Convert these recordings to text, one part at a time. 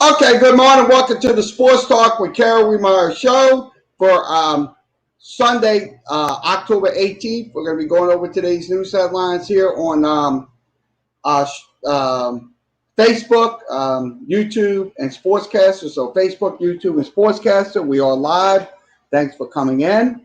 Okay, good morning. Welcome to the Sports Talk with kerry, wehmeyer show for Sunday, October 18th. We're going to be going over today's news headlines here on uh, Facebook, YouTube, and Sportscaster. So Facebook, YouTube, and Sportscaster, we are live. Thanks for coming in.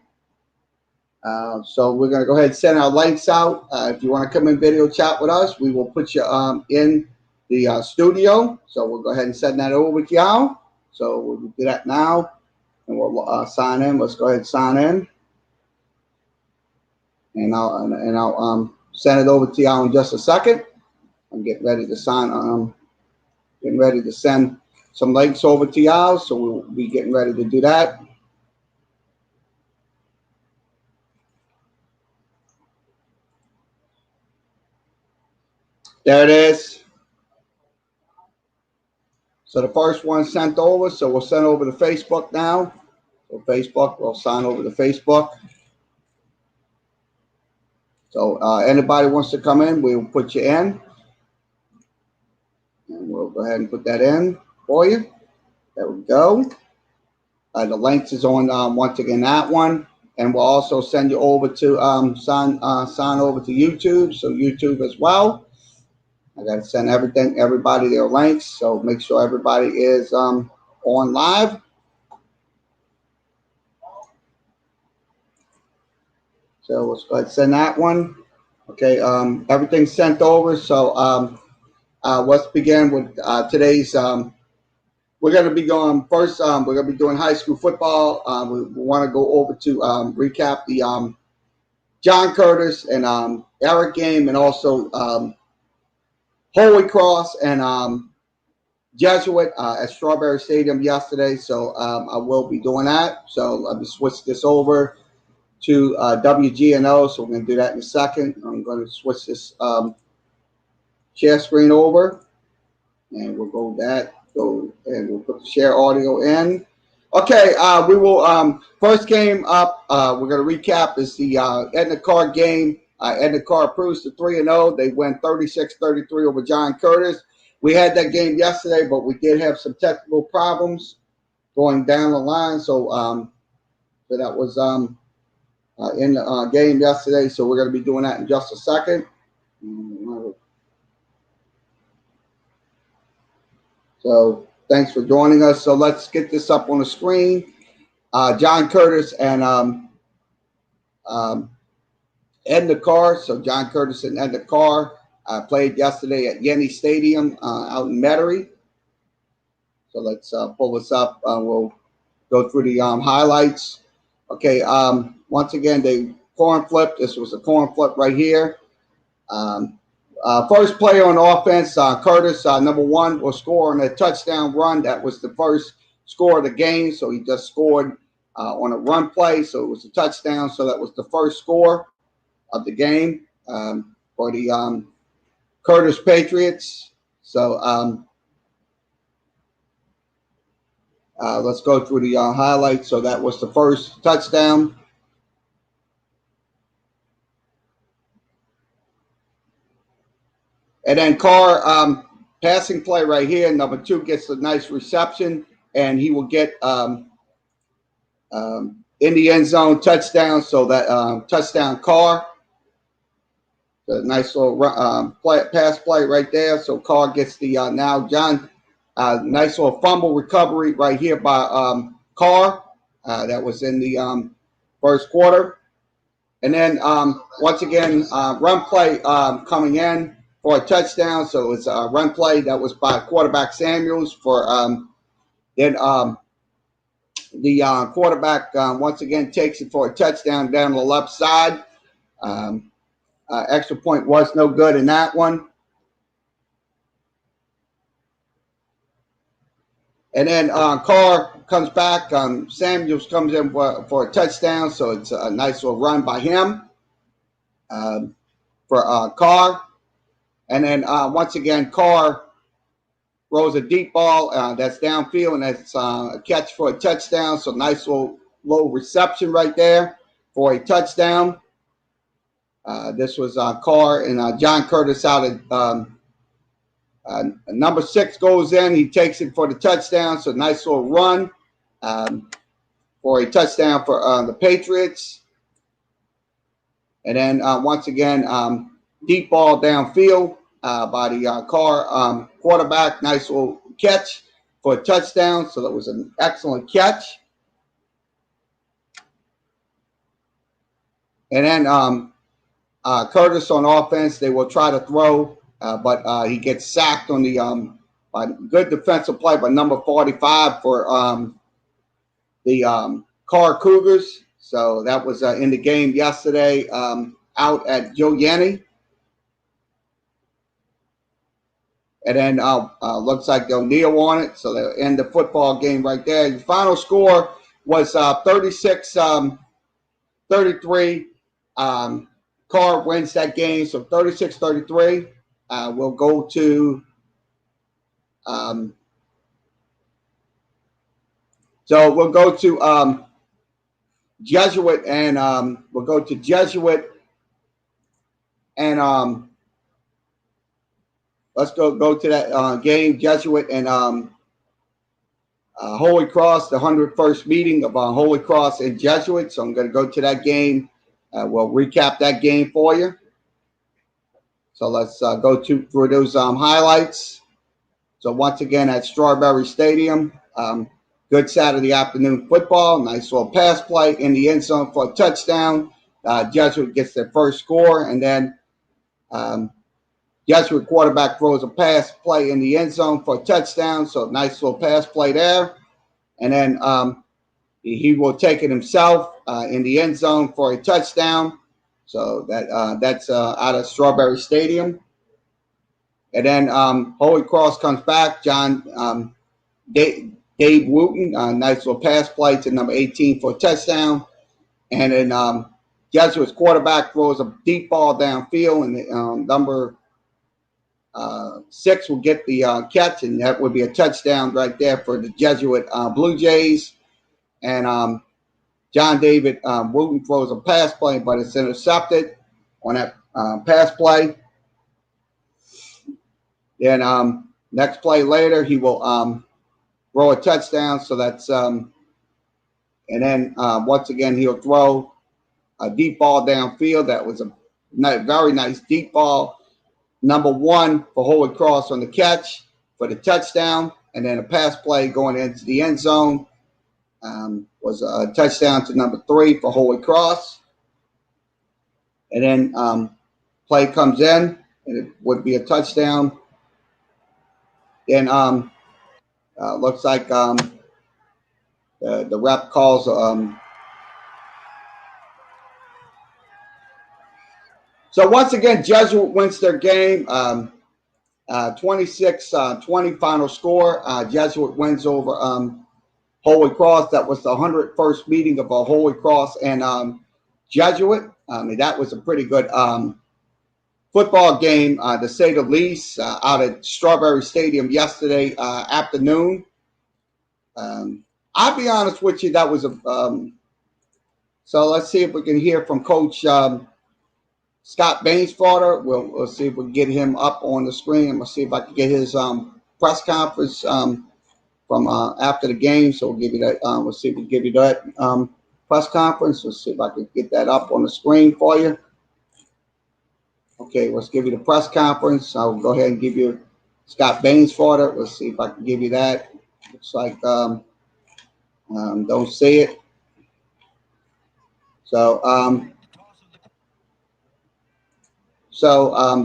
So we're going to go ahead and send our links out. If you want to come in video chat with us, we will put you in the studio. So we'll go ahead and send that over to y'all. So we'll do that now, and we'll sign in. Let's go ahead and sign in, and I'll send it over to y'all in just a second. I'm getting ready to sign. Getting ready to send some links over to y'all. So we'll be getting ready to do that. There it is. So the first one sent over. So we'll send over to Facebook now. So Facebook, we'll sign over to Facebook. So anybody wants to come in, we'll put you in. And we'll go ahead and put that in for you. There we go. The links is on once again that one. And we'll also send you over to sign over to YouTube. So YouTube as well. I got to send everybody their links. So make sure everybody is on live. So let's go ahead and send that one. Okay, everything's sent over. So let's begin with today's. We're going to be going first. We're going to be doing high school football. We want to go over to recap the John Curtis and Eric game, and also Holy Cross and Jesuit at Strawberry Stadium yesterday. So I will be doing that. So let me switch this over to WGNO. So we're going to do that in a second. I'm going to switch this share screen over, and we'll go and we'll put the share audio in. Okay, we will first game up. We're going to recap is the Edna Carr game. Edna Carr proves to 3-0. They win 36-33 over John Curtis. We had that game yesterday, but we did have some technical problems going down the line. So that was in the game yesterday. So we're going to be doing that in just a second. So thanks for joining us. So let's get this up on the screen. John Curtis and Edna Carr. So John Curtis and Edna Carr played yesterday at Yenny Stadium out in Metairie. So let's pull this up. We'll go through the highlights. Okay. Once again, they coin flipped. This was a coin flip right here. First player on offense, Curtis, number one, will score on a touchdown run. That was the first score of the game. So he just scored on a run play. So it was a touchdown. So that was the first score of the game for the Curtis Patriots. So let's go through the highlights. So that was the first touchdown. And then Carr, passing play right here. Number two gets a nice reception, and he will get in the end zone touchdown. So that touchdown Carr. A nice little pass play right there. So Carr gets the now John. Nice little fumble recovery right here by Carr. That was in the first quarter. And then once again, run play coming in for a touchdown. So it's a run play that was by quarterback Samuels for then the quarterback once again takes it for a touchdown down the left side. Extra point was no good in that one. And then Carr comes back. Samuels comes in for a touchdown. So it's a nice little run by him for Carr. And then once again, Carr throws a deep ball that's downfield, and that's a catch for a touchdown. So nice little low reception right there for a touchdown. This was Carr and John Curtis out of Number 6 goes in. He takes it for the touchdown. So nice little run for a touchdown for the Patriots. And then once again, deep ball downfield by the Carr quarterback. Nice little catch for a touchdown. So that was an excellent catch. And then Curtis on offense, they will try to throw, but he gets sacked on the by good defensive play by number 45 for the Carr Cougars. So that was in the game yesterday out at Joe Yanni. And then looks like they'll kneel on it. So they'll end the football game right there. The final score was 36-33. Carr wins that game. So 36-33. We'll go to Jesuit, and we'll go to Jesuit, and let's go to that game, Jesuit and Holy Cross, the 101st meeting of Holy Cross and Jesuit. So I'm going to go to that game. We'll recap that game for you. So let's go through those highlights. So once again at Strawberry Stadium, good Saturday afternoon football. Nice little pass play in the end zone for a touchdown. Jesuit gets their first score, and then Jesuit quarterback throws a pass play in the end zone for a touchdown. So nice little pass play there. And then he will take it himself in the end zone for a touchdown. So that's out of Strawberry Stadium. And then Holy Cross comes back. Dave Wooten, nice little pass play to number 18 for a touchdown. And then Jesuit's quarterback throws a deep ball downfield, and number 6 will get the catch, and that would be a touchdown right there for the Jesuit Blue Jays. And John David Wooten throws a pass play, but it's intercepted on that pass play. Then next play later, he will throw a touchdown. So that's and then once again he'll throw a deep ball downfield. That was a very nice deep ball. Number 1 for Holy Cross on the catch for the touchdown, and then a pass play going into the end zone was a touchdown to number 3 for Holy Cross. And then play comes in, and it would be a touchdown. Then looks like the rep calls so once again, Jesuit wins their game. 26-20 final score. Jesuit wins over Holy Cross. That was the 101st meeting of Holy Cross and Jesuit. That was a pretty good football game, to say the least, out at Strawberry Stadium yesterday afternoon. I'll be honest with you, that was a so let's see if we can hear from Coach Scott Bainsfather. We'll see if we can get him up on the screen. We'll see if I can get his press conference from after the game. So we'll give you that. We'll see if we can give you that press conference. Let's see if I can get that up on the screen for you. Okay, let's give you the press conference. I'll go ahead and give you Scott Bainsfather. Let's see if I can give you that. Looks like don't see it. So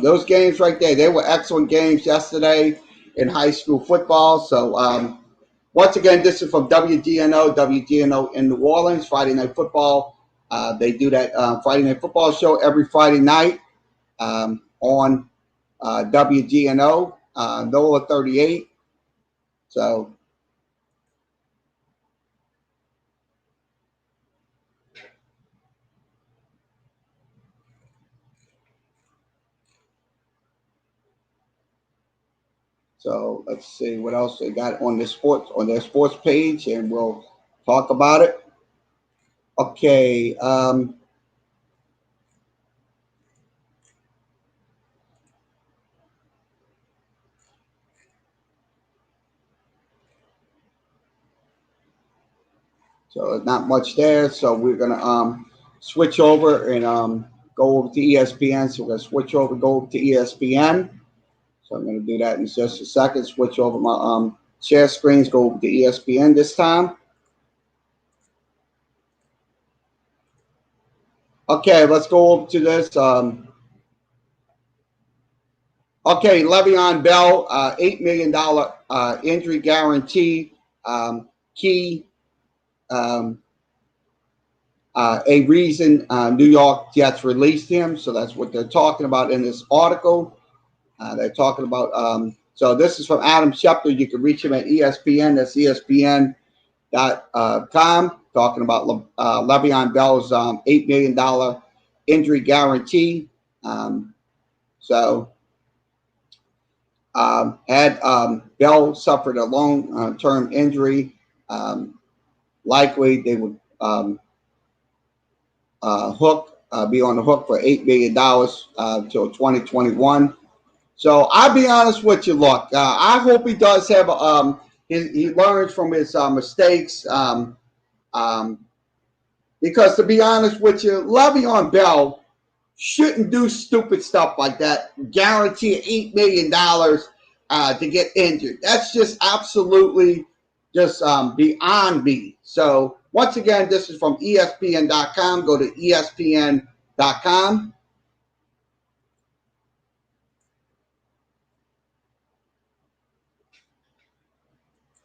those games right there, they were excellent games yesterday in high school football. So once again, this is from WGNO in New Orleans, Friday Night Football. They do that Friday Night Football show every Friday night on WGNO, NOLA 38. So let's see what else they got on their sports page, and we'll talk about it. Okay. So not much there. So we're gonna switch over and go over to ESPN. So we're gonna switch over, go over to ESPN. So I'm gonna do that in just a second. Switch over my share screens. Go over to ESPN this time. Okay, let's go over to this. Okay, Le'Veon Bell, $8 million injury guarantee. Key, a reason New York Jets released him. So that's what they're talking about in this article. They're talking about, so this is from Adam Schefter. You can reach him at ESPN. That's ESPN.com. Talking about Le'Veon Bell's $8 million injury guarantee. Had Bell suffered a long-term injury, likely they would be on the hook for $8 million till 2021. So I'll be honest with you, look, I hope he does have he learns from his mistakes. Because to be honest with you, Le'Veon Bell shouldn't do stupid stuff like that. Guarantee $8 million to get injured. That's just absolutely just beyond me. So once again, this is from ESPN.com. Go to ESPN.com.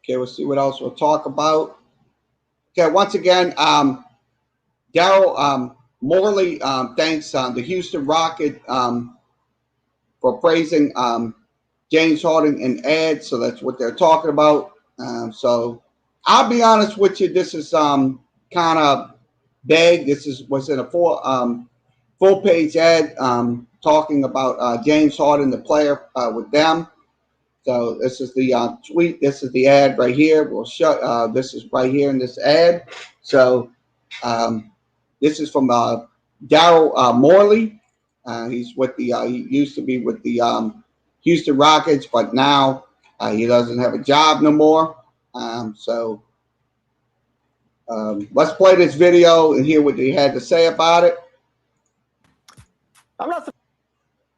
Okay, we'll see what else we'll talk about. Okay, once again, Daryl Morley thanks the Houston Rocket for praising James Harden in ads. So that's what they're talking about. So I'll be honest with you, this is kind of vague. This was in a full page ad talking about James Harden, the player with them. So this is the tweet. This is the ad right here. We'll show. This is right here in this ad. So this is from Daryl Morley. He's with the. He used to be with the Houston Rockets, but now he doesn't have a job no more. So let's play this video and hear what he had to say about it. I'm not. So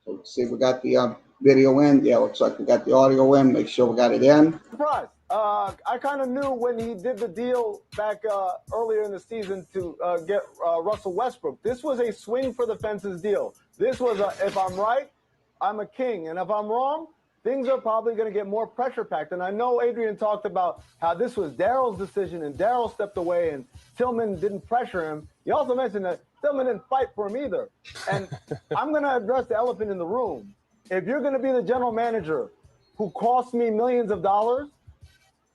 let's see if we got the video in. Yeah, looks like we got the audio in. Make sure we got it in. Surprise. I kind of knew when he did the deal back earlier in the season to get Russell Westbrook. This was a swing for the fences deal. This was if I'm right, I'm a king. And if I'm wrong, things are probably going to get more pressure packed. And I know Adrian talked about how this was Daryl's decision and Daryl stepped away and Tillman didn't pressure him. He also mentioned that Tillman didn't fight for him either. And I'm going to address the elephant in the room. If you're going to be the general manager who cost me millions of dollars,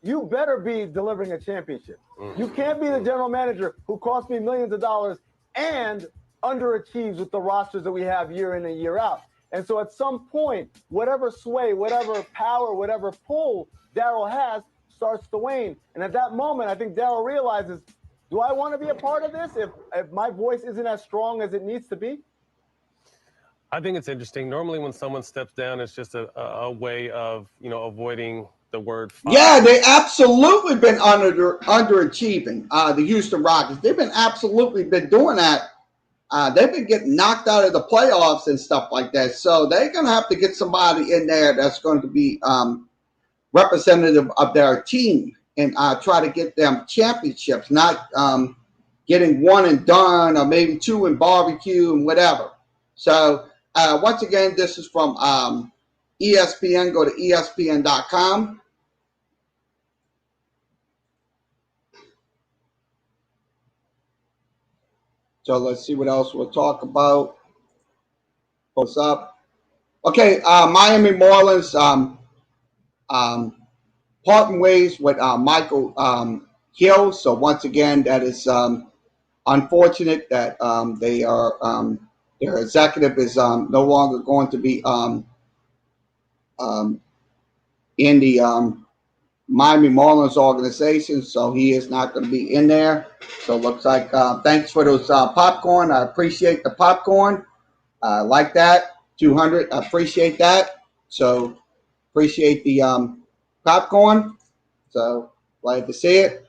you better be delivering a championship. You can't be the general manager who cost me millions of dollars and underachieves with the rosters that we have year in and year out. And so at some point, whatever sway, whatever power, whatever pull Daryl has starts to wane. And at that moment, I think Daryl realizes, do I want to be a part of this if my voice isn't as strong as it needs to be? I think it's interesting. Normally when someone steps down, it's just a way of, avoiding the word fire. Yeah, they absolutely been underachieving, the Houston Rockets. They've been absolutely been doing that. They've been getting knocked out of the playoffs and stuff like that. So they're going to have to get somebody in there that's going to be representative of their team and try to get them championships, not getting one and done or maybe two and barbecue and whatever. So once again, this is from ESPN. Go to ESPN.com. So let's see what else we'll talk about. What's up? Okay, Miami Marlins parting ways with Michael Hill. So once again, that is unfortunate that they are their executive is no longer going to be in the Miami Marlins organization, so he is not going to be in there. So it looks like thanks for those popcorn. I appreciate the popcorn. I like that. 200. I appreciate that. So appreciate the popcorn. So glad to see it.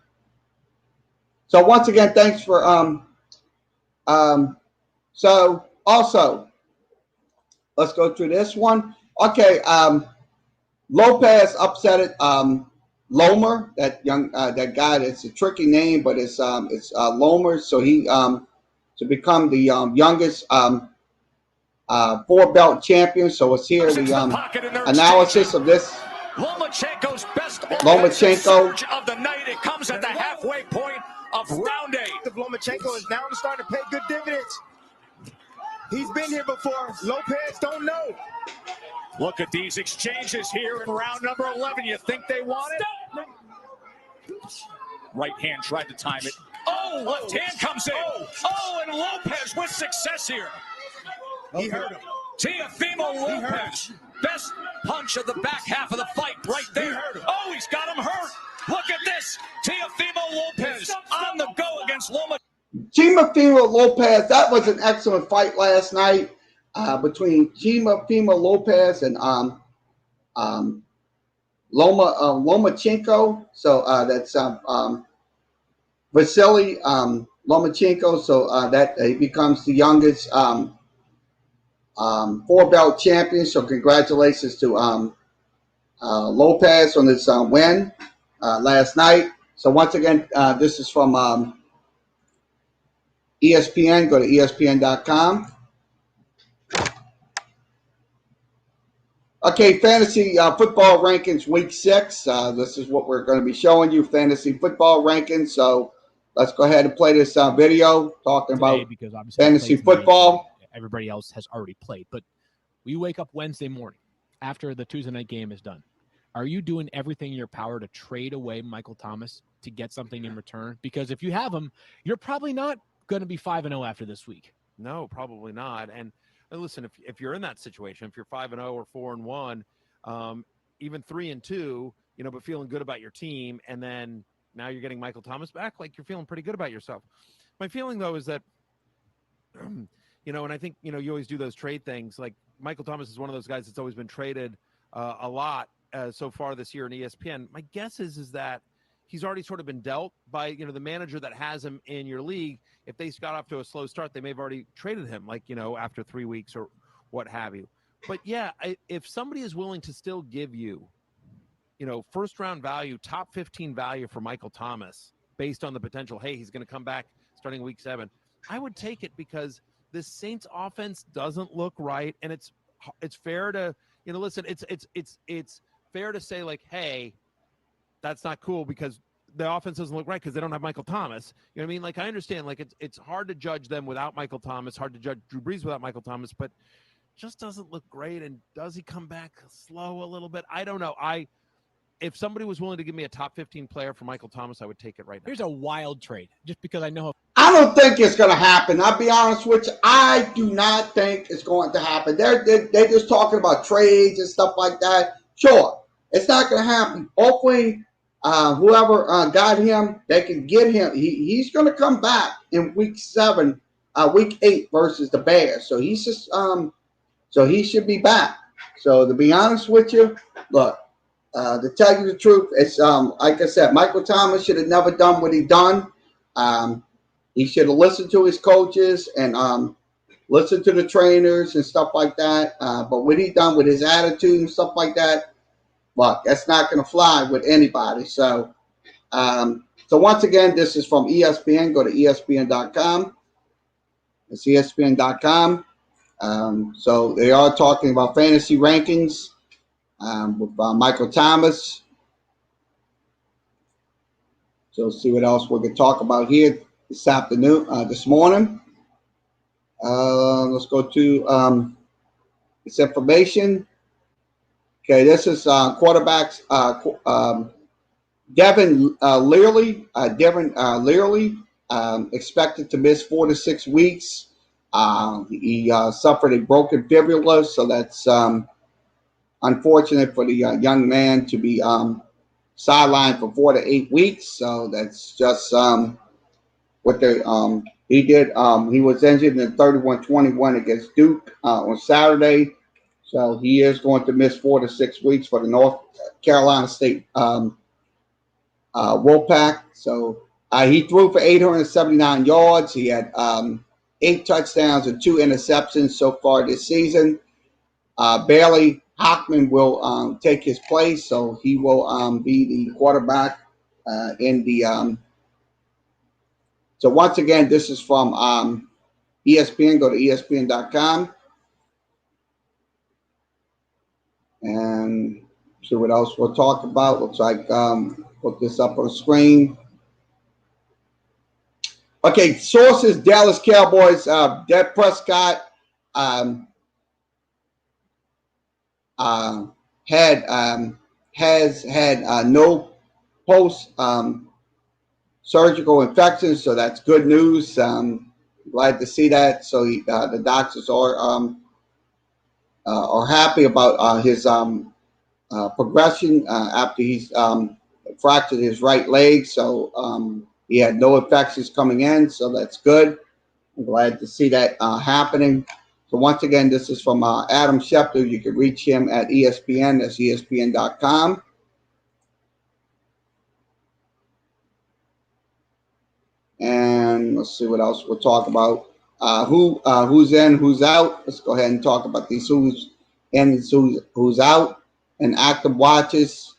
So once again, thanks for so also let's go through this one. Okay, Lopez upset it. Lomer, that that guy. That's a tricky name, but it's Lomer. So he to become the youngest 4-belt champion. So it's here the analysis of this. Lomachenko's best Lomachenko surge of the night. It comes at the halfway point of round 8. Lomachenko is now starting to pay good dividends. He's been here before. Lopez don't know. Look at these exchanges here in round number 11. You think they want it? Right hand tried to time it. Oh, left hand comes in. Oh, and Lopez with success here. He hurt him. Teofimo Lopez. Best punch of the back half of the fight right there. Oh, he's got him hurt. Look at this. Teofimo Lopez on the go against Loma. Teofimo Lopez, that was an excellent fight last night between Teofimo Lopez and Lomachenko. So that's Vasily Lomachenko. So that he becomes the youngest 4-belt champion. So congratulations to Lopez on this win last night. So once again, this is from ESPN. Go to ESPN.com. Okay, fantasy football rankings week 6. This is what we're going to be showing you, fantasy football rankings. So let's go ahead and play this video talking about because obviously fantasy football. Everybody else has already played, but we wake up Wednesday morning after the Tuesday night game is done. Are you doing everything in your power to trade away Michael Thomas to get something in return? Because if you have him, you're probably not going to be 5-0 after this week. No, probably not. And listen, if you're in that situation, if you're 5-0 or 4-1, even 3-2, but feeling good about your team, and then now you're getting Michael Thomas back, like you're feeling pretty good about yourself. My feeling though is that, and I think you always do those trade things. Like Michael Thomas is one of those guys that's always been traded a lot so far this year in ESPN. My guess is that he's already sort of been dealt by, the manager that has him in your league. If they got off to a slow start, they may have already traded him, like, after 3 weeks or what have you. But yeah, if somebody is willing to still give you, first round value, top 15 value for Michael Thomas based on the potential, hey, he's going to come back starting week 7, I would take it because this Saints offense doesn't look right. And it's fair to, listen, it's fair to say like, hey, that's not cool because the offense doesn't look right because they don't have Michael Thomas. You know what I mean? Like, I understand, like, it's hard to judge them without Michael Thomas, hard to judge Drew Brees without Michael Thomas, but just doesn't look great. And does he come back slow a little bit? I don't know. If somebody was willing to give me a top 15 player for Michael Thomas, I would take it right now. Here's a wild trade, just because I know. I don't think it's going to happen. I'll be honest with you. I do not think it's going to happen. They're just talking about trades and stuff like that. Sure, it's not going to happen. Hopefully, whoever got him, they can get him. He's going to come back in week 8 versus the Bears. So he's just so he should be back. So to be honest with you, look, to tell you the truth, it's like I said, Michael Thomas should have never done what he done. He should have listened to his coaches and listened to the trainers and stuff like that. But what he done with his attitude and stuff like that, look, that's not going to fly with anybody. So, so once again, this is from ESPN. Go to ESPN.com. It's ESPN.com. So they are talking about fantasy rankings with Michael Thomas. So let's see what else we can talk about here this afternoon, this morning. Let's go to this information. Okay, this is quarterbacks. Devin Leary. Devin Leary expected to miss 4 to 6 weeks. He suffered a broken fibula, so that's unfortunate for the young man to be sidelined for 4 to 8 weeks. So that's just what he did. He was injured in 31-21 against Duke on Saturday. So he is going to miss 4 to 6 weeks for the North Carolina State Wolfpack. So He threw for 879 yards. He had 8 touchdowns and 2 interceptions so far this season. Bailey Hockman will take his place, so he will be the quarterback in the. So once again, this is from ESPN. Go to ESPN.com and see what else we'll talk about. Looks like put this up on the screen. Okay, sources: Dallas Cowboys. Dak Prescott has had no post surgical infections, so that's good news. Glad to see that. So the doctors are happy about his progression after he's fractured his right leg. So he had no infections coming in, so that's good. I'm glad to see that happening. So once again, this is from Adam Schefter. You can reach him at ESPN. That's ESPN.com. And let's see what else we'll talk about. Who's in, who's out. Let's go ahead and talk about these who's in, who's out, and active watches.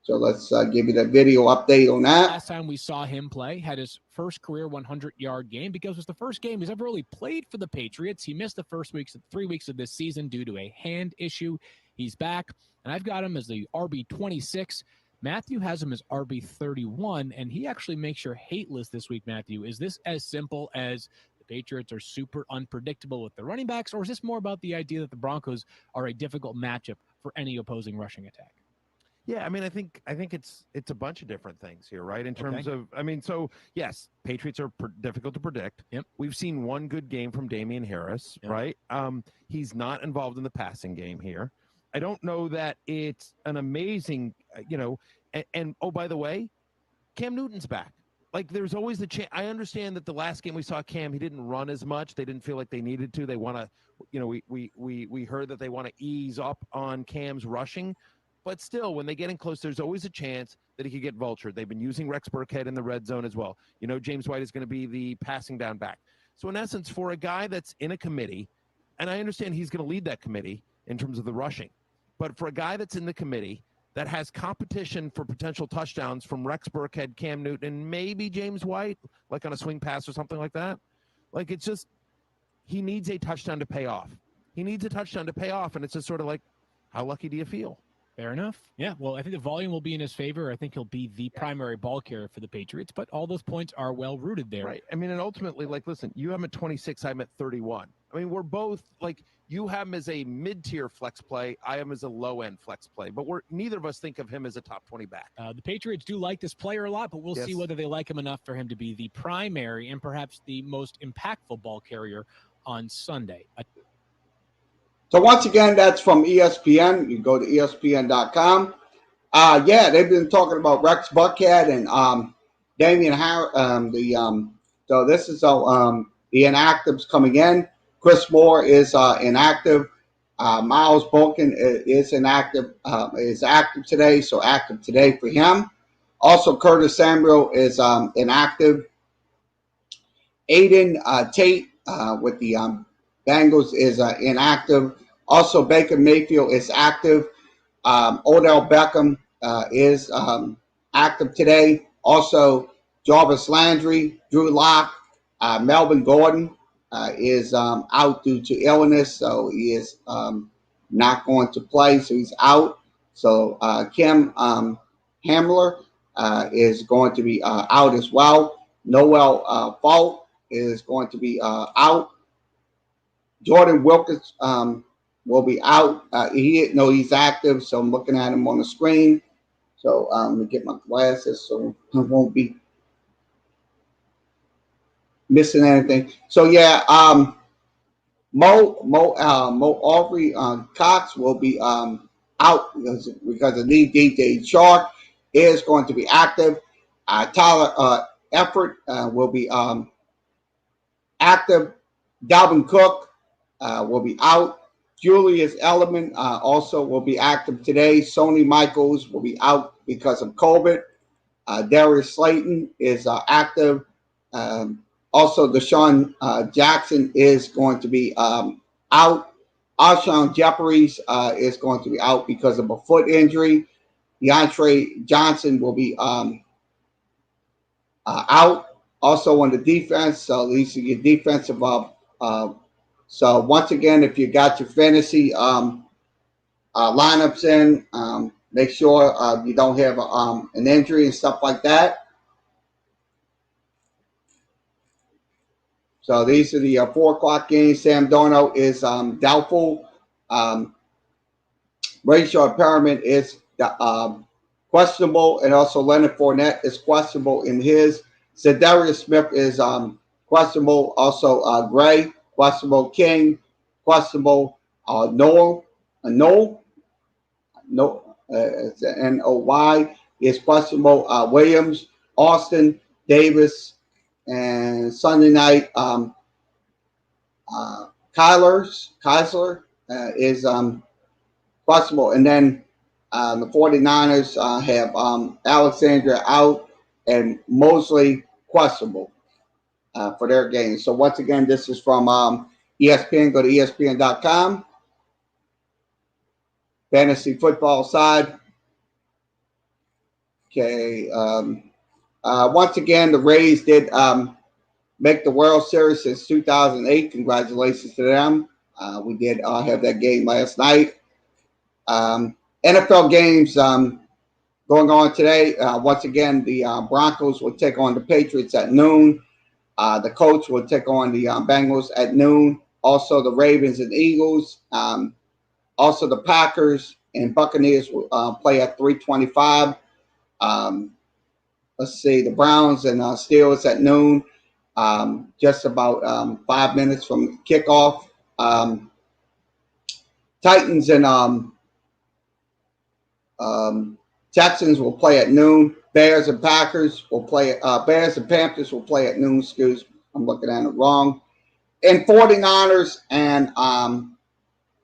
So let's give you the video update on that. Last time we saw him play, had his first career 100-yard game because it was the first game he's ever really played for the Patriots. He missed the first 3 weeks of this season due to a hand issue. He's back, and I've got him as the RB26. Matthew has him as RB31, and he actually makes your hate list this week, Matthew. Is this as simple as the Patriots are super unpredictable with the running backs, or is this more about the idea that the Broncos are a difficult matchup for any opposing rushing attack? Yeah, I mean, I think it's a bunch of different things here, right? In terms of, I mean, so yes, Patriots are difficult to predict. Yep. We've seen one good game from Damian Harris, right? He's not involved in the passing game here. I don't know that it's an amazing, and oh, by the way, Cam Newton's back. Like, there's always the chance. I understand that the last game we saw Cam, he didn't run as much. They didn't feel like they needed to. They want to, we heard that they want to ease up on Cam's rushing. But still, when they get in close, there's always a chance that he could get vultured. They've been using Rex Burkhead in the red zone as well. James White is going to be the passing down back. So in essence, for a guy that's in a committee, and I understand he's going to lead that committee in terms of the rushing, but for a guy that's in the committee that has competition for potential touchdowns from Rex Burkhead, Cam Newton, and maybe James White, like on a swing pass or something like that, like it's just he needs a touchdown to pay off. He needs a touchdown to pay off, and it's just sort of like, how lucky do you feel? Fair enough. Yeah, well, I think the volume will be in his favor. I think he'll be the primary ball carrier for the Patriots, but all those points are well rooted there. Right. I mean, and ultimately, like, listen, you have him at 26, I'm at 31. I mean, we're both, like, you have him as a mid-tier flex play, I am as a low-end flex play, but neither of us think of him as a top 20 back. The Patriots do like this player a lot, but we'll see whether they like him enough for him to be the primary and perhaps the most impactful ball carrier on Sunday. So once again, that's from ESPN. You go to ESPN.com. They've been talking about Rex Burkhead and Damian Harris. So this is the inactives coming in. Chris Moore is inactive. Miles Boykin is inactive. Is active today, so active today for him. Also, Curtis Samuel is inactive. Aiden Tate with the Bengals is inactive. Also, Baker Mayfield is active. Odell Beckham is active today. Also, Jarvis Landry, Drew Lock, Melvin Gordon is out due to illness, so he is not going to play, so he's out. So Kim Hamler is going to be out as well. Noel Falk is going to be out. Jordan Wilkins will be out. He's active, so I'm looking at him on the screen. So let me get my glasses so I won't be missing anything. So Mo Aubrey Cox will be out because of knee. DJ Shark is going to be active. Tyler Effort will be active. Dalvin Cook will be out. Julius Edelman also will be active today. Sony Michaels will be out because of COVID. Darius Slayton is active. Also, Deshaun Jackson is going to be out. Alshon Jeffries is going to be out because of a foot injury. DeAndre Johnson will be out. Also on the defense. So these are your defensive. So once again, if you got your fantasy lineups in, make sure you don't have an injury and stuff like that. So these are the 4 o'clock games. Sam Darnold is doubtful. Rashard Perriman is questionable, and also Leonard Fournette is questionable in his. Za'Darius Smith is questionable. Also Gray, questionable. King, questionable. Noel, it's Noy is questionable. Williams, Austin, Davis, and Sunday night, Keisler is questionable. And then the 49ers have Alexandria out and Mosley questionable for their game. So once again, this is from ESPN. Go to ESPN.com. Fantasy football side. Okay. Once again, the Rays did make the World Series since 2008. Congratulations to them. We did have that game last night. NFL games going on today. Once again, the Broncos will take on the Patriots at noon. The Colts will take on the Bengals at noon. Also, the Ravens and Eagles. Also, the Packers and Buccaneers will play at 3:25. Let's see, the Browns and Steelers at noon. Just about 5 minutes from kickoff. Titans and Texans will play at noon. Bears and Packers will play. Bears and Panthers will play at noon. Excuse me, I'm looking at it wrong. And 49ers and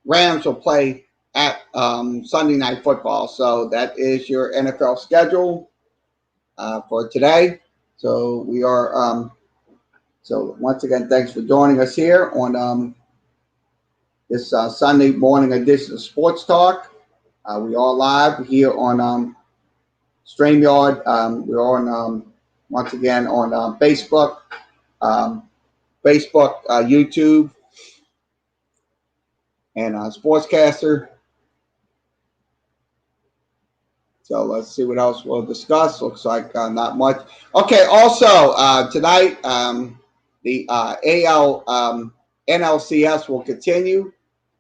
Rams will play at Sunday Night Football. So that is your NFL schedule for today. So we are. So once again, thanks for joining us here on this Sunday morning edition of Sports Talk. We are live here on StreamYard. We're on once again on Facebook, YouTube, and Sportscaster. So let's see what else we'll discuss. Looks like not much. Okay. Also tonight, the AL NLCS will continue.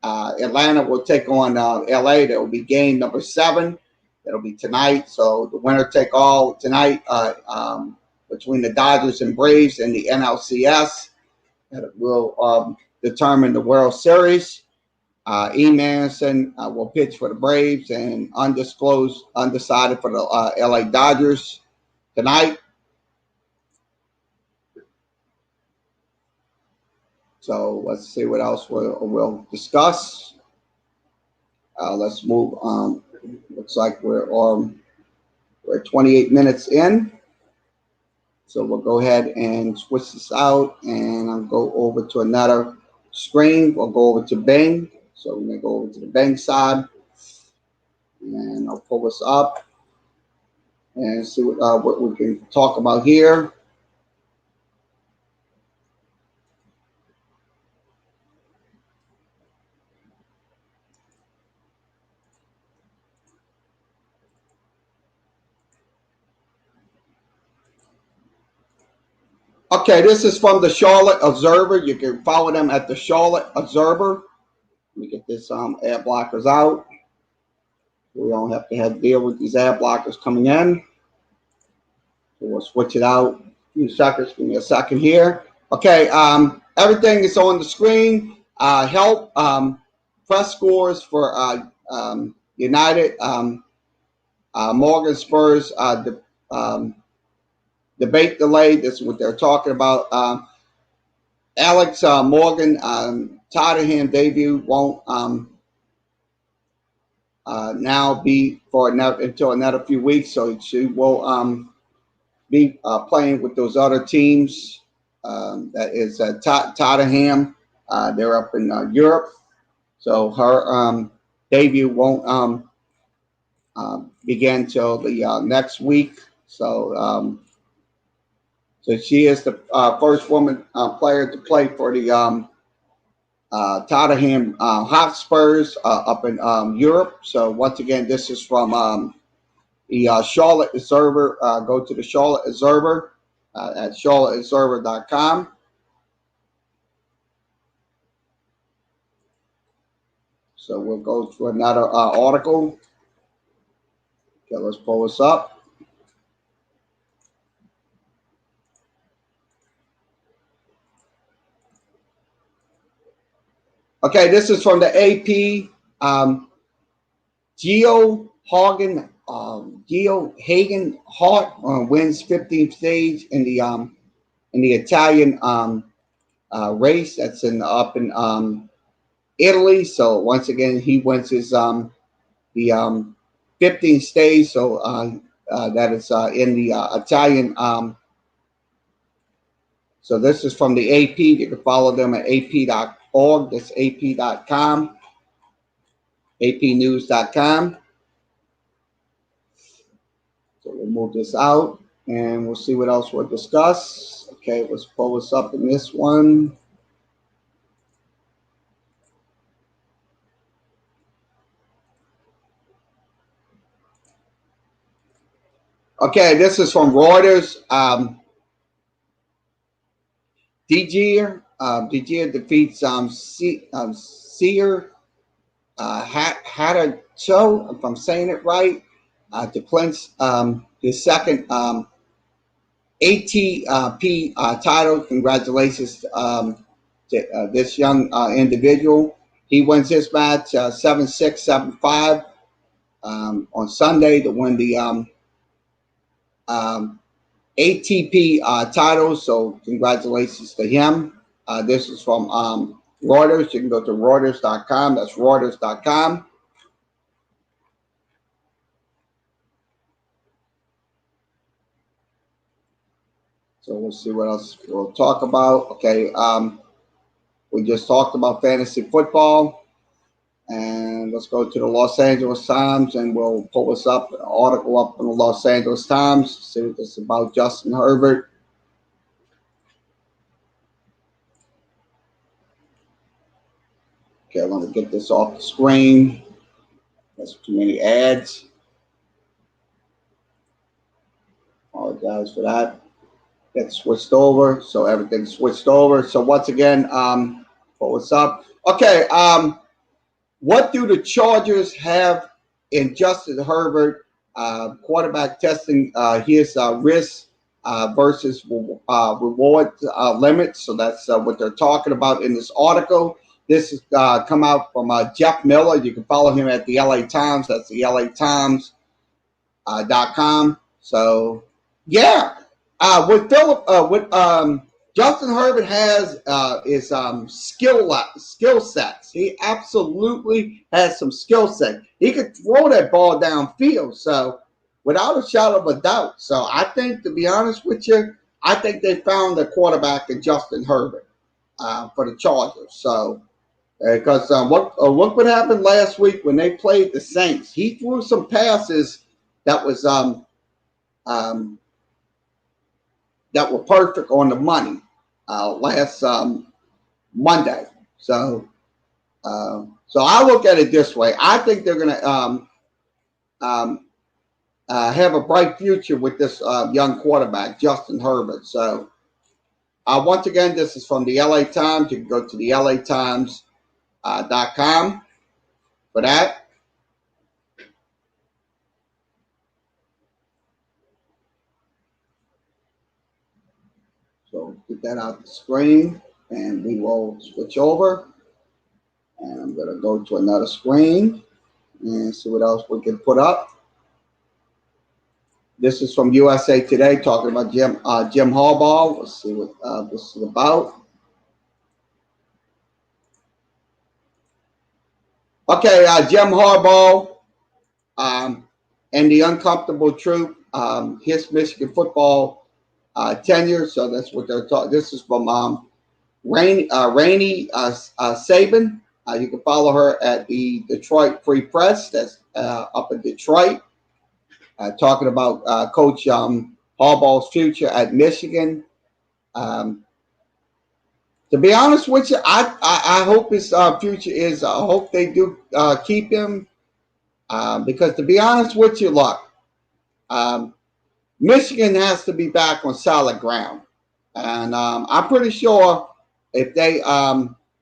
Atlanta will take on LA. That will be game number 7. That'll be tonight. So the winner take all tonight between the Dodgers and Braves and the NLCS. That will determine the World Series. E. Manson will pitch for the Braves, and undecided for the LA Dodgers tonight. So let's see what else we'll discuss. Let's move on. Looks like we're 28 minutes in. So we'll go ahead and switch this out, and I'll go over to another screen. We'll go over to Bing. So we're going to go over to the Bing side, and I'll pull this up and see what we can talk about here. Okay, this is from the Charlotte Observer. You can follow them at the Charlotte Observer. Let me get this ad blockers out. We don't have to deal with these ad blockers coming in. So we'll switch it out. A few seconds. Give me a second here. Okay, everything is on the screen. Help press scores for United. Morgan Spurs debate delayed. This is what they're talking about. Alex Morgan, Tottenham debut won't now be for until another few weeks. So she will be playing with those other teams. That is Tottenham. They're up in Europe, so her debut won't begin till the next week. So so she is the first woman player to play for the Tottenham Hotspurs up in Europe. So once again, this is from the Charlotte Observer. Go to the Charlotte Observer at charlotteobserver.com. So we'll go to another article. Okay, let's pull this up. Okay, this is from the AP. Geo Hagen Hart wins 15th stage in the Italian race that's up in Italy. So once again, he wins his the 15th stage. So that is in the Italian. So this is from the AP. You can follow them at ap.org. That's ap.com. apnews.com. So we'll move this out and we'll see what else we'll discuss. Okay, let's pull this up in this one. Okay, this is from Reuters. De defeats Seer Hatacho, if I'm saying it right, to clinch his second ATP title. Congratulations to this young individual. He wins his match 7-6, 7-5 on Sunday to win the ATP title. So congratulations to him. This is from Reuters. You can go to Reuters.com. That's Reuters.com. So we'll see what else we'll talk about. Okay, we just talked about fantasy football. And let's go to the Los Angeles Times and we'll pull this up, an article up in the Los Angeles Times, see what this is about Justin Herbert. Okay, let me get this off the screen. There's too many ads. Apologize for that. Get switched over. So everything's switched over. So once again, pull this up. Okay, what do the Chargers have in Justin Herbert quarterback testing his risk versus reward limits? So that's what they're talking about in this article. This has come out from Jeff Miller. You can follow him at the LA Times. That's the LATimes.com. So, yeah. What Justin Herbert has is skill sets. He absolutely has some skill set. He could throw that ball downfield. So, without a shadow of a doubt. So, I think, to be honest with you, I think they found the quarterback in Justin Herbert for the Chargers. So, because what would happen last week when they played the Saints? He threw some passes that was that were perfect on the money last Monday. So I look at it this way. I think they're going to have a bright future with this young quarterback, Justin Herbert. So once again, this is from the LA Times. You can go to the LATimes.com for that. So get that out the screen and we will switch over. And I'm going to go to another screen and see what else we can put up. This is from USA Today talking about Jim Harbaugh. Let's see what this is about. Okay, Jim Harbaugh and the uncomfortable truth. His Michigan football tenure. So that's what they're talking. This is from Rainey Saban. You can follow her at the Detroit Free Press. That's up in Detroit. Talking about Coach Harbaugh's future at Michigan. To be honest with you, I hope his future is. I hope they do keep him because to be honest with you, look, um, Michigan has to be back on solid ground, and I'm pretty sure if they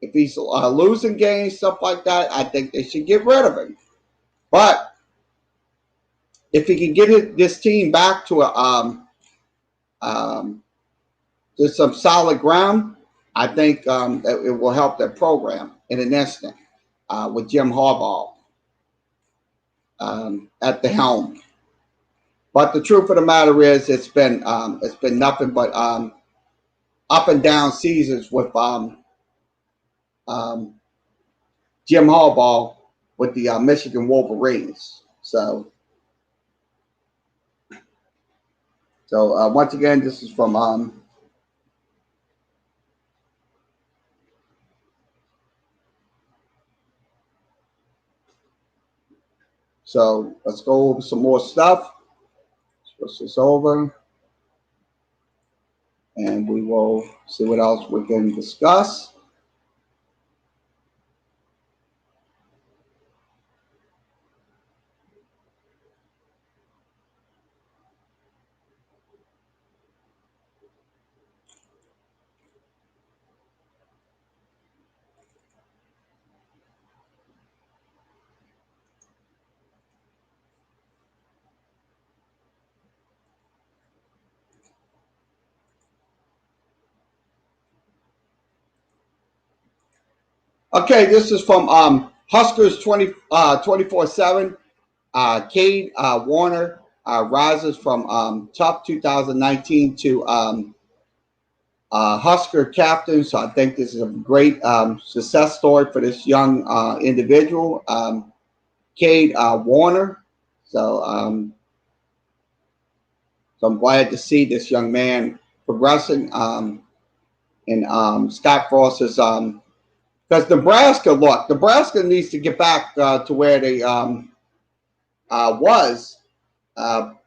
if he's losing games, stuff like that, I think they should get rid of him. But if he can get this team back to um, to some solid ground, I think that it will help their program in an instant with Jim Harbaugh at the helm. But the truth of the matter is, it's been nothing but up and down seasons with um, Jim Harbaugh with the Michigan Wolverines. So once again, this is from so let's go over some more stuff. Switch this over, and we will see what else we can discuss. Okay, this is from Huskers 24/7. Cade Warner rises from tough 2019 to Husker captain. So I think this is a great success story for this young individual, Cade Warner. So I'm glad to see this young man progressing in Scott Frost's because Nebraska needs to get back to where they was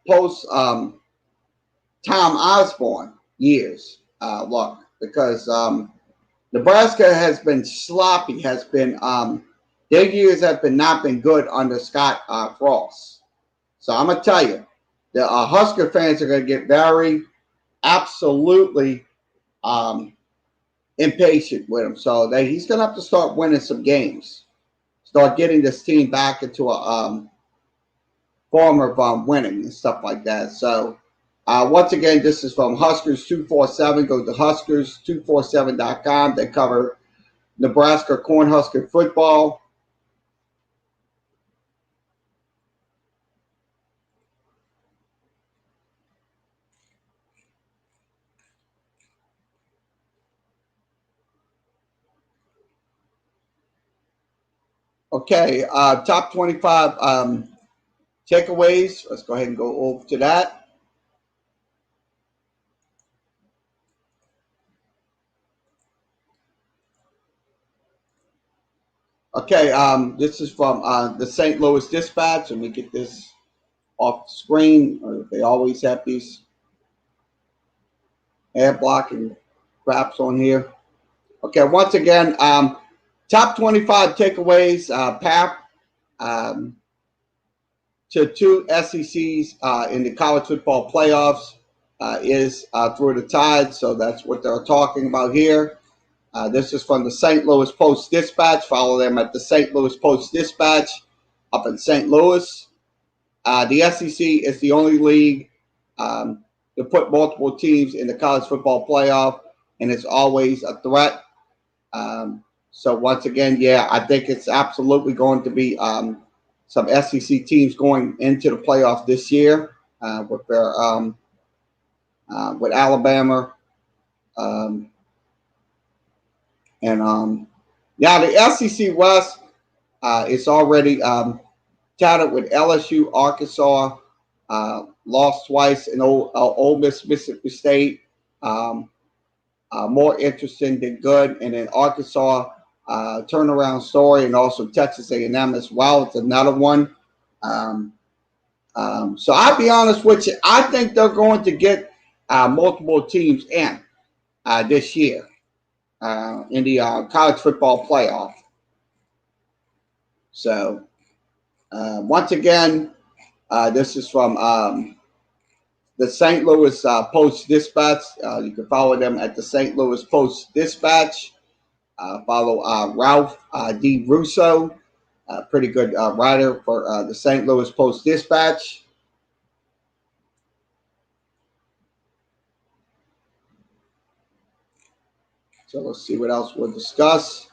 post Tom Osborne years. Because Nebraska has been sloppy, has been their years have been not been good under Scott Frost. So I'm gonna tell you, the Husker fans are gonna get very absolutely impatient with him. So he's gonna have to start winning some games, start getting this team back into a form of winning and stuff like that. So once again, this is from Huskers 247. Go to Huskers247.com. They cover Nebraska Cornhusker football. Okay, top 25 takeaways. Let's go ahead and go over to that. Okay, this is from the St. Louis Dispatch. Let me get this off the screen. They always have these ad blocking craps on here. Okay, once again, top 25 takeaways, path to two SECs in the college football playoffs is through the Tide. So that's what they're talking about here. This is from the St. Louis Post-Dispatch. Follow them at the St. Louis Post-Dispatch up in St. Louis. The SEC is the only league to put multiple teams in the college football playoff, and it's always a threat. So once again, yeah, I think it's absolutely going to be some SEC teams going into the playoffs this year with their with Alabama and yeah, the SEC West is already touted with LSU, Arkansas, lost twice in Ole Miss, Mississippi State. More interesting than good. And then Arkansas turnaround story, and also Texas A&M as well. It's another one. So I'll be honest with you. I think they're going to get multiple teams in this year in the college football playoff. So once again, this is from the St. Louis Post Dispatch. You can follow them at the St. Louis Post Dispatch. Follow Ralph D. Russo, pretty good writer for the St. Louis Post Dispatch. So let's see what else we'll discuss.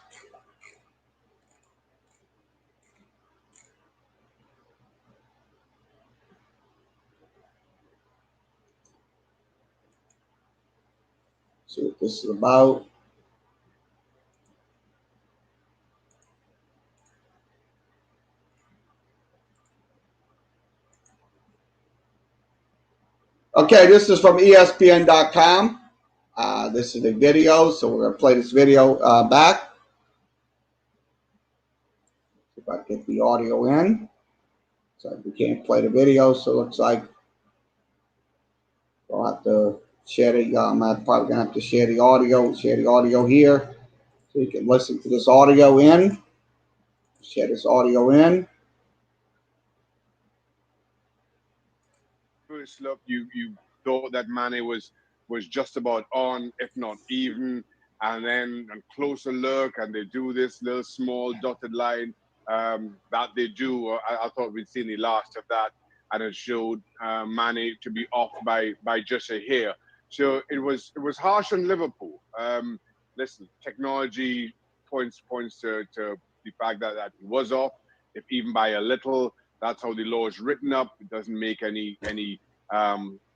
See what this is about. Okay, this is from ESPN.com. This is a video, so we're going to play this video back. If I get the audio in. So we can't play the video, so it looks like I'll have to share the, I'm probably going to have to share the audio here, so you can listen to this audio in. Share this audio in. First look, you thought that Mane was just about on, if not even, and then a closer look, and they do this little small dotted line that they do. I thought we'd seen the last of that, and it showed Mane to be off by just a hair. So it was harsh on Liverpool. Listen, technology points to the fact that he was off, if even by a little. That's how the law is written up. It doesn't make any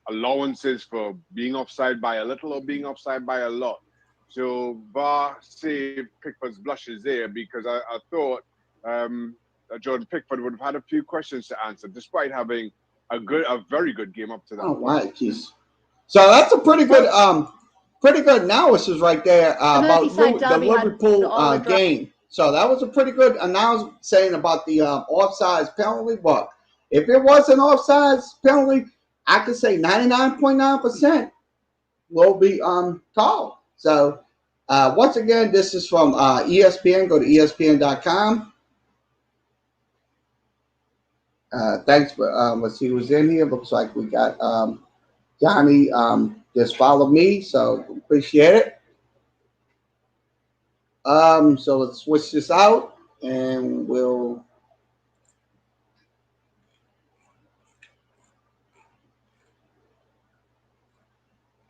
allowances for being offside by a little or being offside by a lot. So VAR saved Pickford's blushes there, because I thought Jordan Pickford would have had a few questions to answer, despite having a very good game up to that. Oh, right, jeez. So that's a pretty good analysis right there about the Liverpool game. So that was a pretty good announcement saying about the offsides penalty. But if it was an offsides penalty, I could say 99.9% will be called. So once again, this is from ESPN. Go to ESPN.com. Thanks for let's see who's in here. Looks like we got Johnny just followed me, so appreciate it. So let's switch this out, and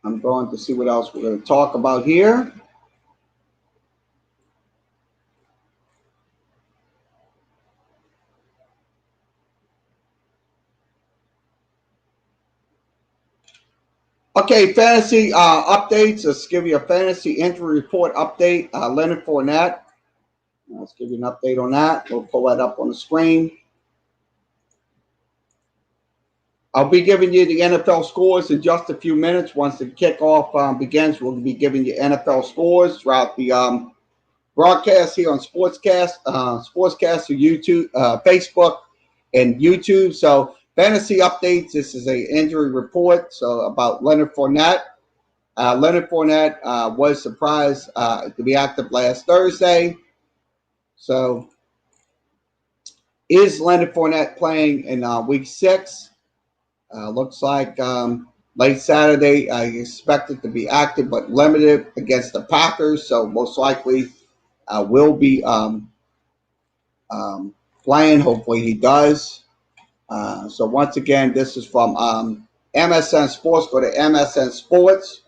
I'm going to see what else we're going to talk about here. Okay, fantasy updates. Let's give you a fantasy injury report update. Leonard Fournette. Let's give you an update on that. We'll pull that up on the screen. I'll be giving you the NFL scores in just a few minutes. Once the kickoff begins, we'll be giving you NFL scores throughout the broadcast here on Sportscast or YouTube, Facebook, and YouTube. So fantasy updates. This is a injury report. So about Leonard Fournette. Leonard Fournette was surprised to be active last Thursday. So is Leonard Fournette playing in Week 6? Looks like late Saturday. I expect it to be active but limited against the Packers. So most likely will be playing. Hopefully he does. So once again, this is from MSN Sports. Go to MSN Sports.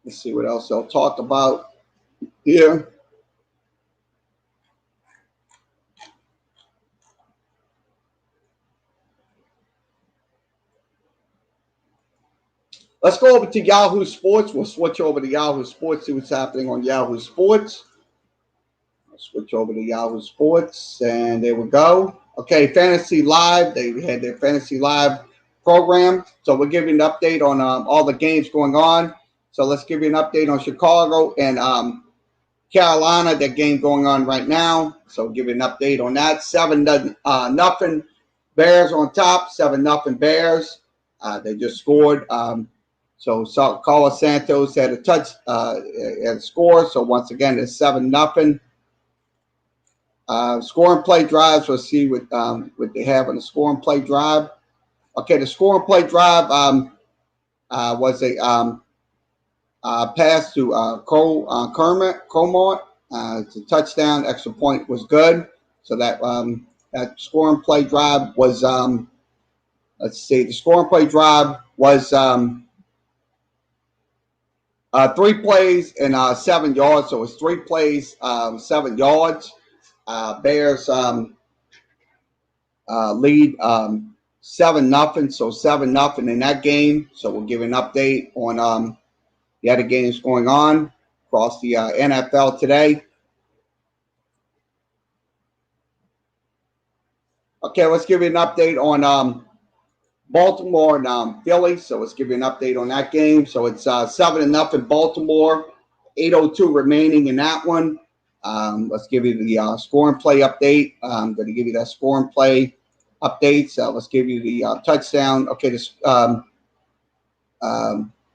Let's see what else they'll talk about here. Let's go over to Yahoo Sports. We'll switch over to Yahoo Sports, see what's happening on Yahoo Sports. I'll switch over to Yahoo Sports, and there we go. Okay, Fantasy Live. They had their Fantasy Live program. So we'll give you an update on all the games going on. So let's give you an update on Chicago and Carolina, that game going on right now. So give you an update on that. 7-0 Bears on top. 7-0 Bears. They just scored. So Carlos Santos had a touch, had a score. So once again, it's 7-0. Score and play drives. Let's see what they have on the score and play drive. Okay, the score and play drive was a pass to Comart. It's a touchdown. Extra point was good. So that score and play drive was let's see. The score and play drive was 3 plays and 7 yards. So it's 3 plays, 7 yards. Bears lead 7-0. So 7-0 in that game. So we'll give an update on the other games going on across the NFL today. Okay, let's give you an update on Baltimore and Philly. So let's give you an update on that game. So it's 7-0 Baltimore. 8:02 remaining in that one. Let's give you the score and play update. I'm going to give you that score and play update. So let's give you the touchdown. Okay, this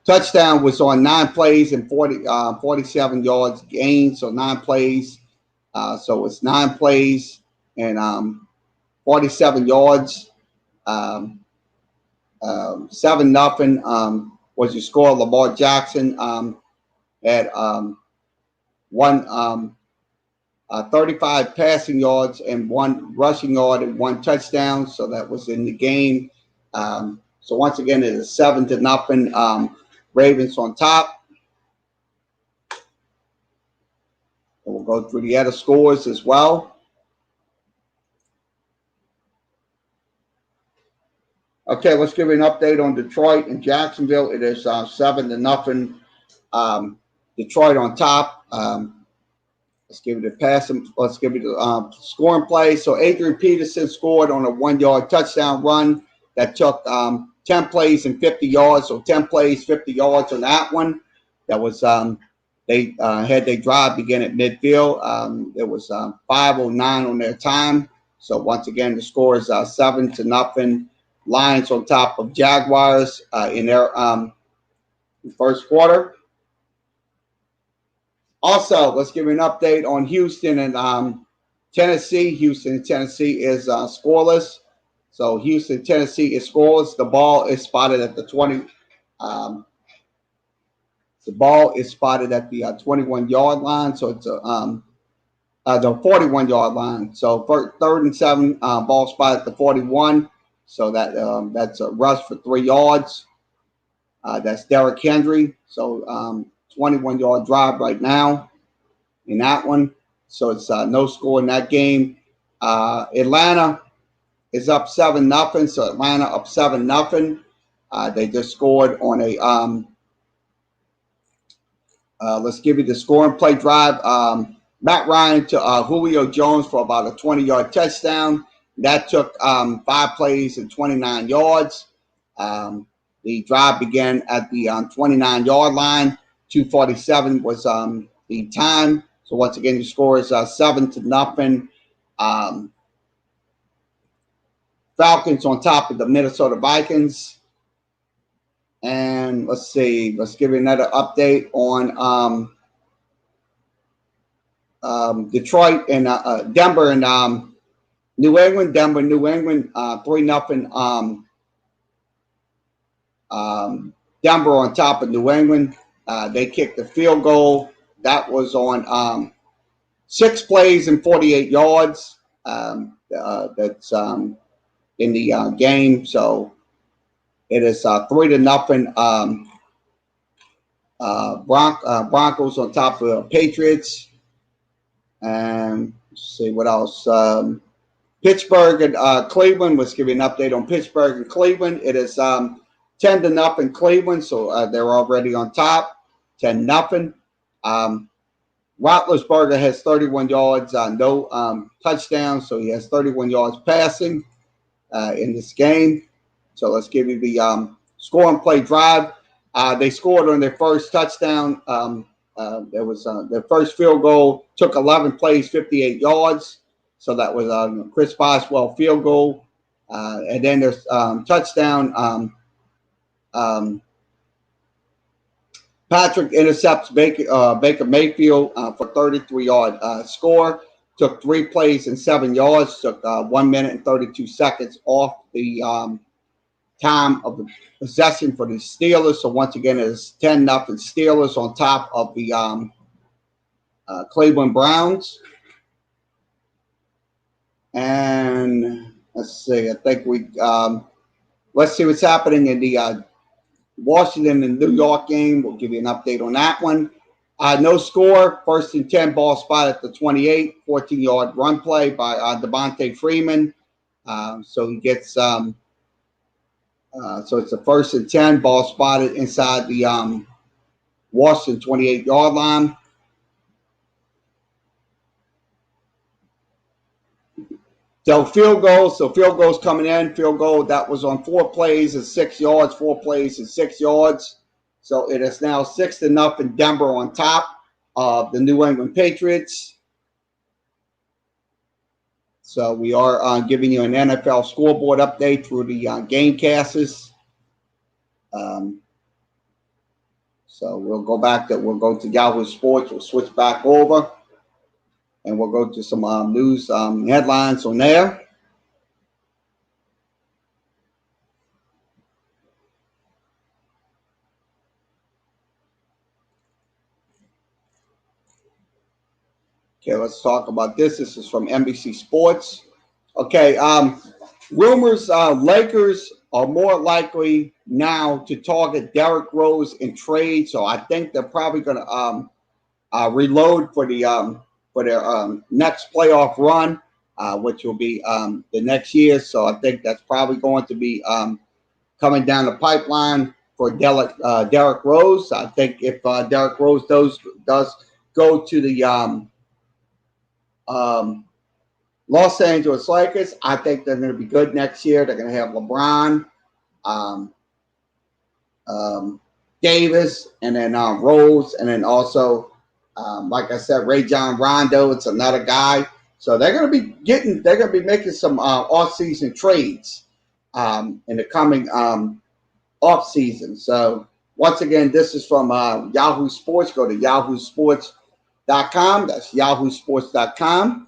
touchdown was on 9 plays and 47 yards gained. So 9 plays. So it's 9 plays and 47 yards. 7-0 was your score. Lamar Jackson had 35 passing yards and 1 rushing yard and 1 touchdown. So that was in the game. So once again, it is 7-0. Ravens on top. And we'll go through the other scores as well. Okay, let's give you an update on Detroit and Jacksonville. It is 7-0. Detroit on top. Let's give you the pass. Let's give you the scoring play. So Adrian Peterson scored on a 1-yard touchdown run that took 10 plays and 50 yards. So 10 plays, 50 yards on that one. That was they had their drive begin at midfield. It was 5:09 on their time. So once again, the score is 7-0. Lions on top of Jaguars in their first quarter. Also, let's give you an update on Houston and Tennessee. Houston and Tennessee is scoreless. So Houston, Tennessee is scoreless. The ball is spotted at the 20. The ball is spotted at the 21-yard line. So it's the 41-yard line. So for 3rd and 7, ball spotted at the 41. So that's a rush for 3 yards. That's Derrick Henry. So 21-yard drive right now in that one. So it's no score in that game. Atlanta is up 7-0. So Atlanta up 7-0. They just scored on a let's give you the score and play drive. Matt Ryan to Julio Jones for about a 20-yard touchdown. That took 5 plays and 29 yards. The drive began at the 29-yard line. 2:47 was the time. So once again, the score is 7-0. Falcons on top of the Minnesota Vikings. And let's see. Let's give you another update on Detroit and Denver and New England. Denver, New England, 3-0. Denver on top of New England. They kicked the field goal. That was on 6 plays and 48 yards. That's in the game. So it is 3-0. Broncos on top of the Patriots. And let's see what else. Pittsburgh and Cleveland. Let's give you an update on Pittsburgh and Cleveland. It is 10-0 Cleveland, so they're already on top, 10-0. Roethlisberger has 31 yards, no touchdowns, so he has 31 yards passing in this game. So let's give you the score and play drive. They scored on their first touchdown. There was their first field goal, took 11 plays, 58 yards. So that was Chris Boswell field goal. And then there's touchdown. Patrick intercepts Baker Mayfield for 33-yard score. Took 3 plays and 7 yards. Took 1 minute and 32 seconds off the time of the possession for the Steelers. So once again, it's 10-0 Steelers on top of the Cleveland Browns. And let's see. I think let's see what's happening in the Washington and New York game. We'll give you an update on that one. No score. 1st and 10, ball spot at the 28. 14-yard run play by Devontae Freeman. So he gets so it's a 1st and 10, ball spotted inside the Washington 28-yard line. So field goals coming in. Field goal that was on 4 plays and 6 yards. 4 plays and 6 yards. So it is now 6-0 Denver on top of the New England Patriots. So we are giving you an NFL scoreboard update through the Gamecasters. So we'll go to Yahoo Sports. We'll switch back over. And we'll go to some news headlines on there. Okay, let's talk about this. This is from NBC Sports. Okay, rumors Lakers are more likely now to target Derrick Rose in trade. So I think they're probably going to reload for their next playoff run, which will be the next year. So I think that's probably going to be coming down the pipeline for Derrick Rose. I think if Derrick Rose does go to the Los Angeles Lakers, I think they're going to be good next year. They're going to have LeBron, Davis, and then Rose, and then also like I said, Rajon Rondo, it's another guy. So they're going to be making some off-season trades in the coming off-season. So once again, this is from Yahoo Sports. Go to yahoosports.com. That's yahoosports.com.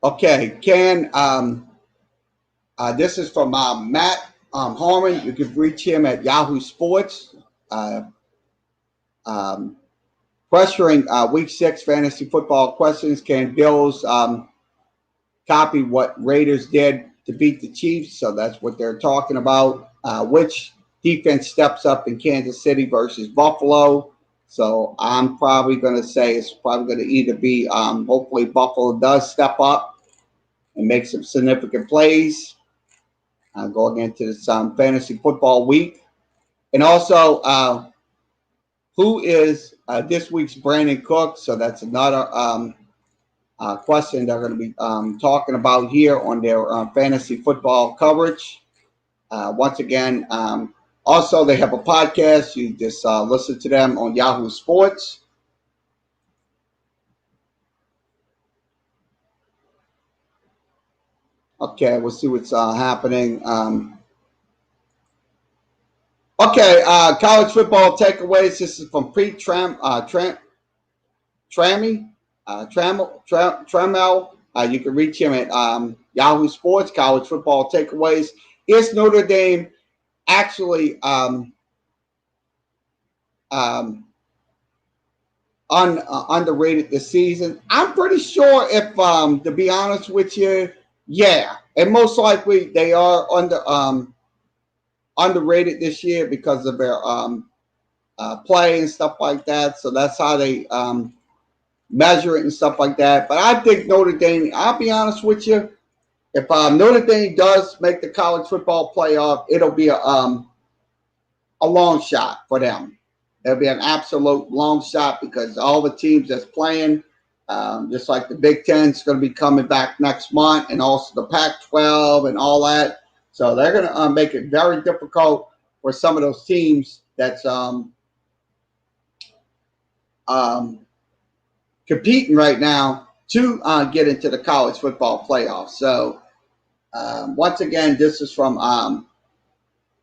Okay, this is from Matt Harmon. You can reach him at Yahoo Sports. Pressuring Week 6 fantasy football questions. Can Bills copy what Raiders did to beat the Chiefs? So that's what they're talking about. Which defense steps up in Kansas City versus Buffalo? So I'm probably going to say it's probably going to either be hopefully Buffalo does step up and make some significant plays. Going into this fantasy football week. And also, who is this week's Brandon Cook? So that's another question they're going to be talking about here on their fantasy football coverage. Once again, also they have a podcast. You just listen to them on Yahoo Sports. Okay, we'll see what's happening. College football takeaways. This is from Pete Trammell. You can reach him at Yahoo Sports. College football takeaways. Is Notre Dame actually underrated this season? I'm pretty sure if, to be honest with you, yeah, and most likely they are underrated this year because of their play and stuff like that. So that's how they measure it and stuff like that. But I think Notre Dame, I'll be honest with you, if Notre Dame does make the college football playoff, it'll be a long shot for them. It'll be an absolute long shot because all the teams that's playing, just like the Big Ten is going to be coming back next month, and also the Pac-12 and all that. So they're going to make it very difficult for some of those teams that's competing right now to get into the college football playoffs. So once again, this is from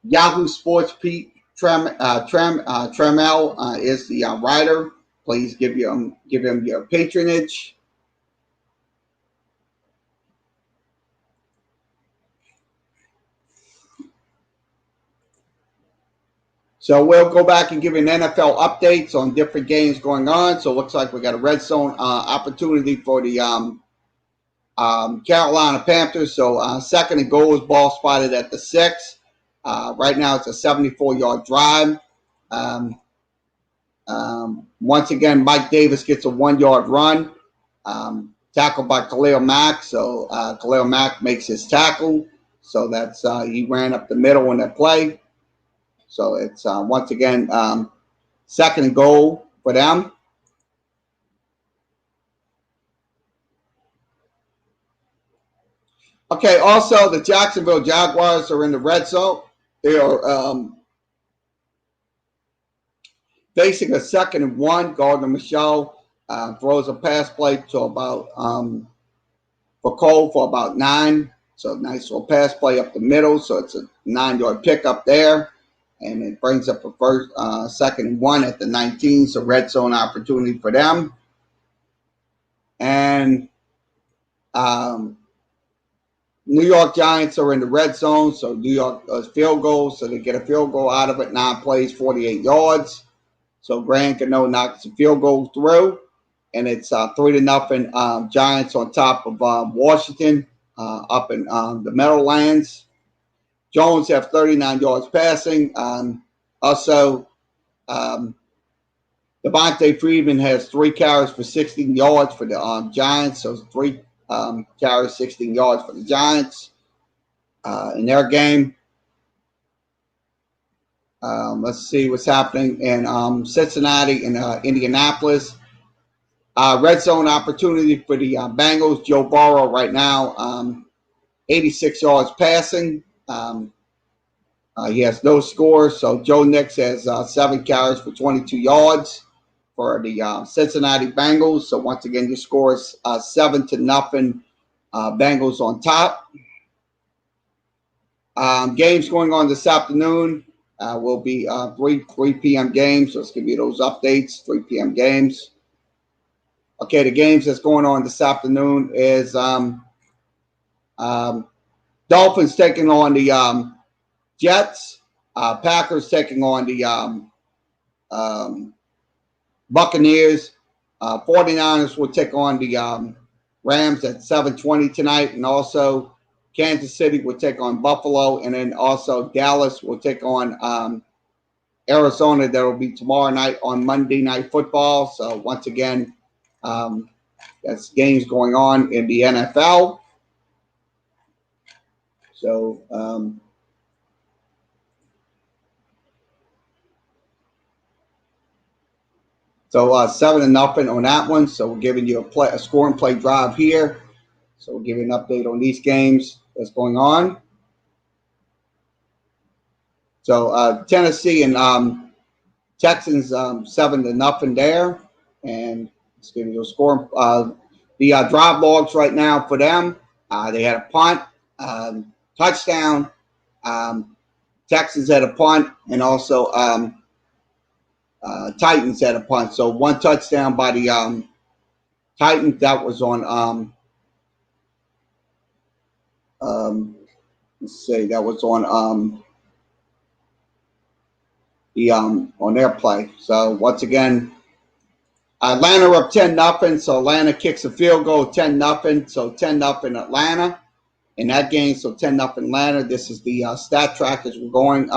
Yahoo Sports. Pete Trammell is the writer. Please give him your patronage. So we'll go back and give you an NFL updates on different games going on. So it looks like we got a red zone opportunity for the Carolina Panthers. So second and goal is ball spotted at the 6. Right now it's a 74-yard drive. Once again, Mike Davis gets a 1-yard run. Tackled by Khalil Mack. So Khalil Mack makes his tackle. So that's he ran up the middle in that play. So it's once again second and goal for them. Okay, also the Jacksonville Jaguars are in the red zone. They are facing a second and 1. Gardner Minshew throws a pass play to about for Cole for about 9. So nice little pass play up the middle. So it's a 9-yard pickup there. And it brings up a first, second and 1 at the 19. So red zone opportunity for them. And New York Giants are in the red zone. So New York does field goals. So they get a field goal out of it. 9 plays, 48 yards. So Grand Cano knocks the field goal through. And it's 3-0 Giants on top of Washington up in the Meadowlands. Jones have 39 yards passing. Also, Devontae Freeman has 3 carries for 16 yards for the Giants. So 3 carries, 16 yards for the Giants in their game. Let's see what's happening in Cincinnati and Indianapolis. Red zone opportunity for the Bengals. Joe Burrow right now, 86 yards passing. He has no scores. So Joe Nix has 7 carries for 22 yards for the Cincinnati Bengals. So once again, your score is 7-0 Bengals on top. Games going on this afternoon will be 3 p.m. games. So let's give you those updates. 3 p.m. games. Okay, the games that's going on this afternoon is Dolphins taking on the Jets. Packers taking on the Buccaneers. 49ers will take on the Rams at 7:20 tonight. And also Kansas City will take on Buffalo. And then also Dallas will take on Arizona. That will be tomorrow night on Monday Night Football. So once again, that's games going on in the NFL. So So 7-0 on that one. So we're giving you a score and play drive here. So we'll give you an update on these games that's going on. So Tennessee and Texans 7-0 there. And let's give you a score. The drive logs right now for them. They had a punt, touchdown. Texans had a punt, and also Titans had a punt. So 1 touchdown by the Titans. That was on let's see, that was on on their play. So once again, Atlanta up 10-0. So Atlanta kicks a field goal, 10-0. So 10-0 Atlanta in that game. So 10-0 Atlanta. This is the stat track as we're going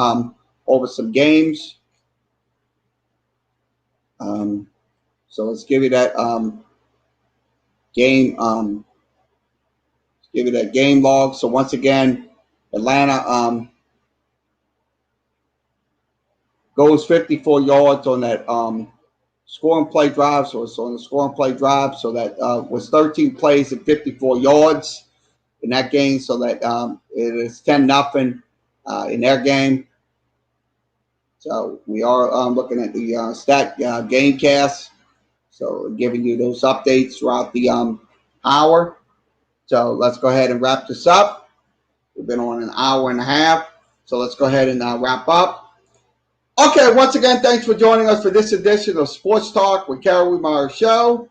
over some games. So let's give you that game. Give you that game log. So once again, Atlanta goes 54 yards on that score and play drive. So it's on the score and play drive. So that was 13 plays and 54 yards in that game. So that it is 10-0 in their game. So we are looking at the stat game cast. So giving you those updates throughout the hour. So let's go ahead and wrap this up. We've been on an hour and a half. So let's go ahead and wrap up. Okay, once again, thanks for joining us for this edition of Sports Talk with Kerry Wehmeyer Show.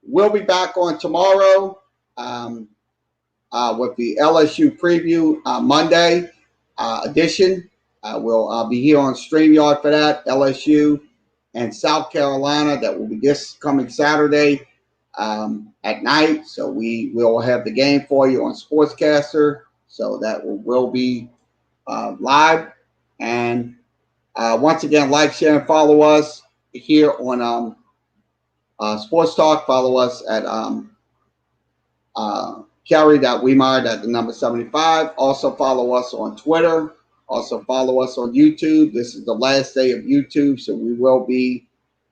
We'll be back on tomorrow with the LSU preview Monday edition. We'll be here on StreamYard for that. LSU and South Carolina, that will be this coming Saturday at night. So we will have the game for you on Sportscaster. So that will be live. And once again, like, share, and follow us here on Sports Talk. Follow us at Kerry.Wehmeyer.75. Also follow us on Twitter. Also follow us on YouTube. This is the last day of YouTube, so we will be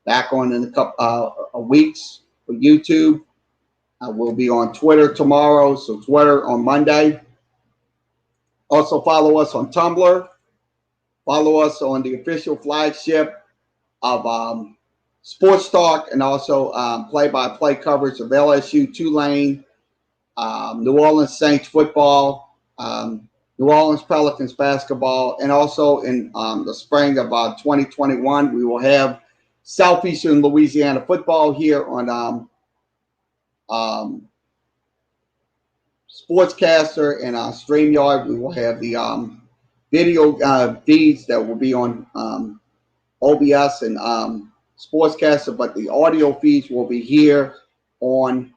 back on in a couple of weeks for YouTube. We'll be on Twitter tomorrow, so Twitter on Monday. Also follow us on Tumblr. Follow us on the official flagship of Sports Talk, and also play-by-play coverage of LSU, Tulane, New Orleans Saints football, New Orleans Pelicans basketball, and also in the spring of 2021, we will have Southeastern Louisiana football here on Sportscaster and StreamYard. We will have the video feeds that will be on OBS and Sportscaster, but the audio feeds will be here on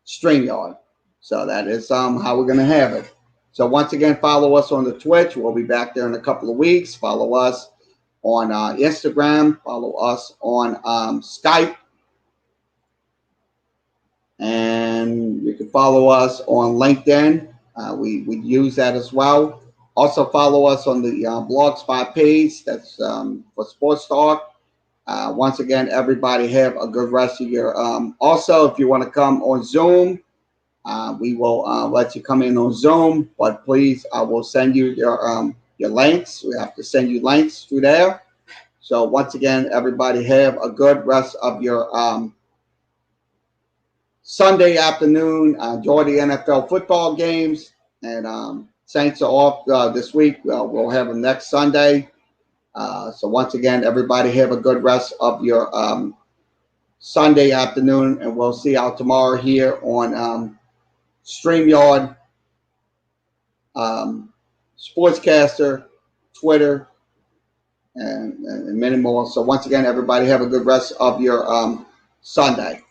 StreamYard. So that is how we're going to have it. So once again, follow us on the Twitch. We'll be back there in a couple of weeks. Follow us on Instagram. Follow us on Skype. And you can follow us on LinkedIn. We use that as well. Also follow us on the Blogspot page. That's for Sports Talk. Once again, everybody have a good rest of your. Also, if you want to come on Zoom, we will let you come in on Zoom, but please, I will send you your links. We have to send you links through there. So once again, everybody have a good rest of your Sunday afternoon. Enjoy the NFL football games, and Saints are off this week. We'll have them next Sunday. So once again, everybody have a good rest of your Sunday afternoon, and we'll see y'all tomorrow here on StreamYard, Sportscaster, Twitter, and many more. So once again, everybody have a good rest of your Sunday.